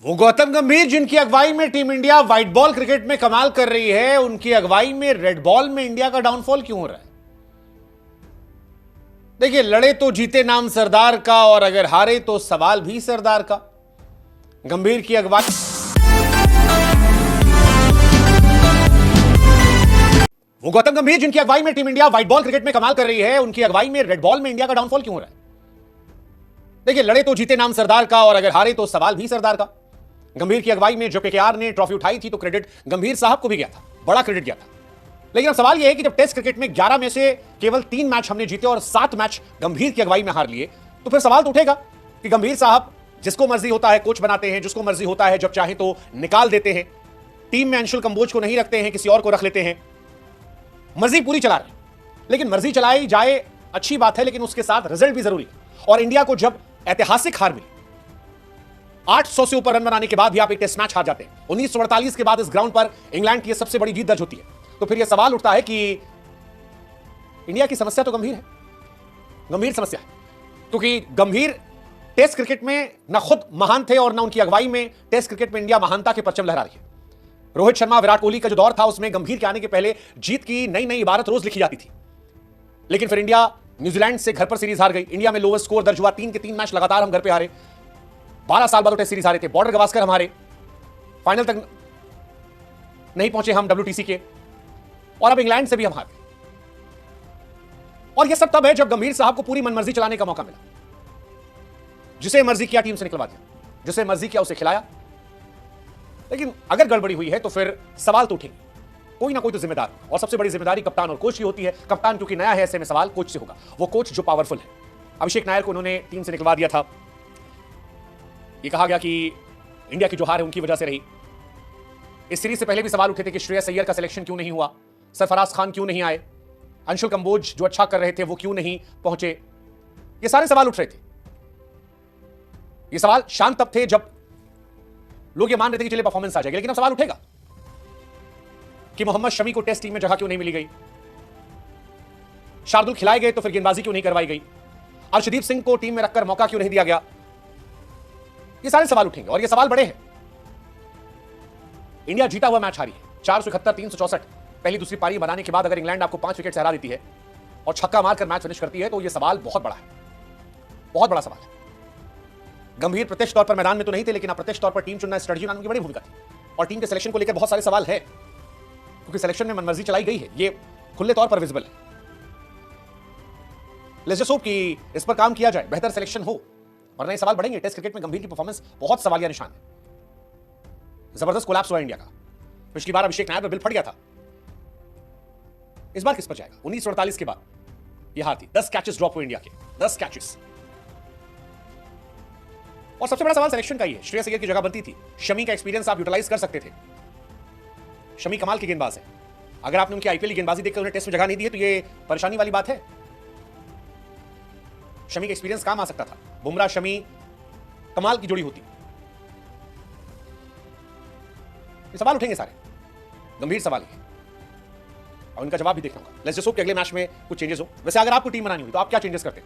वो गौतम गंभीर जिनकी अगुवाई में team India white ball cricket में कमाल कर रही है, उनकी अगुवाई में रेड बॉल में इंडिया का डाउनफॉल क्यों हो रहा है? देखिए, लड़े तो जीते नाम सरदार का, और अगर हारे तो सवाल भी सरदार का। गंभीर की अगुवाई वो गौतम गंभीर जिनकी अगुवाई में team India white ball cricket में कमाल कर रही है, उनकी अगुवाई में रेड बॉल में इंडिया का डाउनफॉल क्यों हो रहा है? देखिए, लड़े तो जीते नाम सरदार का, और अगर हारे तो सवाल भी सरदार का। गंभीर की अगुवाई में जब केकेआर ने ट्रॉफी उठाई थी तो क्रेडिट गंभीर साहब को भी गया था, बड़ा क्रेडिट गया था। लेकिन अब सवाल यह है कि जब टेस्ट क्रिकेट में 11 में से केवल 3 मैच हमने जीते और 7 मैच गंभीर की अगुवाई में हार लिए, तो फिर सवाल तो उठेगा कि गंभीर साहब जिसको मर्जी होता है कोच बनाते हैं, जिसको मर्जी होता है जब चाहे तो निकाल देते हैं, टीम में अंशुल कंबोज को नहीं रखते हैं, किसी और को रख लेते हैं, मर्जी पूरी चला रहे हैं। लेकिन मर्जी चलाई जाए अच्छी बात है, लेकिन उसके साथ रिजल्ट भी जरूरी है। और इंडिया को जब ऐतिहासिक हार मिली, 800 से ऊपर रन बनाने के बाद भी आप एक टेस्ट मैच हार जाते हैं, 1948 के बाद इस ग्राउंड पर इंग्लैंड की सबसे बड़ी जीत दर्ज होती है, तो फिर यह सवाल उठता है कि इंडिया की समस्या तो गंभीर है, गंभीर समस्या है। क्योंकि गंभीर टेस्ट क्रिकेट में न खुद महान थे और न उनकी अगुवाई में टेस्ट क्रिकेट में इंडिया महानता के परचम लहरा रही है। रोहित शर्मा, विराट कोहली का जो दौर था, उसमें गंभीर के आने के पहले जीत की नई नई इबारत रोज लिखी जाती थी। लेकिन फिर इंडिया न्यूजीलैंड से घर पर सीरीज हार गई, इंडिया में लोवेस्ट स्कोर दर्ज हुआ, 3 के 3 मैच लगातार हम घर पे हारे, 12 साल बाद टेस्ट सीरीज हारे थे, बॉर्डर गवास्कर हमारे, फाइनल तक नहीं पहुंचे हम WTC के, और अब इंग्लैंड से भी हम हार गए। और यह सब तब है जब गंभीर साहब को पूरी मनमर्जी चलाने का मौका मिला। जिसे मर्जी किया टीम से निकलवा दिया, जिसे मर्जी किया उसे खिलाया। लेकिन अगर गड़बड़ी हुई है तो फिर सवाल तो उठेंगे, कोई ना कोई तो जिम्मेदार, और सबसे बड़ी जिम्मेदारी कप्तान और कोच की होती है। कप्तान क्योंकि नया है, ऐसे में सवाल कोच से होगा, वो कोच जो पावरफुल है। अभिषेक नायर को उन्होंने टीम से निकलवा दिया था, ये कहा गया कि इंडिया की जो हार है उनकी वजह से रही। इस सीरीज से पहले भी सवाल उठे थे कि श्रेयस अय्यर का सिलेक्शन क्यों नहीं हुआ, सरफराज खान क्यों नहीं आए, अंशुल कंबोज जो अच्छा कर रहे थे वो क्यों नहीं पहुंचे। ये सारे सवाल उठ रहे थे। ये सवाल शांत तब थे जब लोग ये मान रहे थे कि चलिए परफॉर्मेंस आ जाएगी। लेकिन अब सवाल उठेगा कि मोहम्मद शमी को टेस्ट टीम में जगह क्यों नहीं मिली गई, शार्दुल खिलाए गए तो फिर गेंदबाजी क्यों नहीं करवाई गई, अर्शदीप सिंह को टीम में रखकर मौका क्यों नहीं दिया गया। ये सारे सवाल उठेंगे, और ये सवाल बड़े हैं। इंडिया जीता हुआ मैच हारी है, 471 364 पहली दूसरी पारी बनाने के बाद अगर इंग्लैंड आपको 5 विकेट से हरा देती है और छक्का मारकर मैच फिनिश करती है, तो यह सवाल बहुत बड़ा है, बहुत बड़ा सवाल है। गंभीर प्रत्यक्ष तौर पर मैदान में तो नहीं थे, लेकिन अप्रत्यक्ष तौर पर टीम चुनना, स्ट्रेटजी बनाने की बड़ी भूमिका थी। और टीम के सिलेक्शन को लेकर बहुत सारे सवाल है, क्योंकि सिलेक्शन में मनमर्जी चलाई गई है, ये खुले तौर पर विजिबल है। लेट्स जस्ट होप कि इस पर काम किया जाए, बेहतर सिलेक्शन हो, वरना ये सवाल बढ़ेंगे। टेस्ट क्रिकेट में गंभीर की परफॉर्मेंस बहुत सवालिया निशान है। जबरदस्त कोलैप्स हुआ इंडिया का। पिछली बार अभिषेक नायर पर बिल फट गया था, इस बार किस पर जाएगा? 1948 के बाद यह हार थी, 10 कैचेस ड्रॉप हुए इंडिया के, 10 कैचेस। और सबसे बड़ा सवाल सिलेक्शन का ही है। श्रेयस अय्यर की जगह बनती थी, शमी का एक्सपीरियंस आप यूटिलाइज कर सकते थे। शमी कमाल की गेंदबाज है, अगर आपने उनकी आईपीएल की गेंदबाजी देखकर उन्हें टेस्ट में जगह नहीं दी है तो ये परेशानी वाली बात है। शमी का एक्सपीरियंस काम आ सकता था, बुमराह शमी कमाल की जोड़ी होती। ये सवाल उठेंगे सारे, गंभीर सवाल है, और उनका जवाब भी देखना होगा। लेट्स जस्ट होप कि अगले मैच में कुछ चेंजेस हो। वैसे अगर आपको टीम बनानी हुई तो आप क्या चेंजेस करते हैं?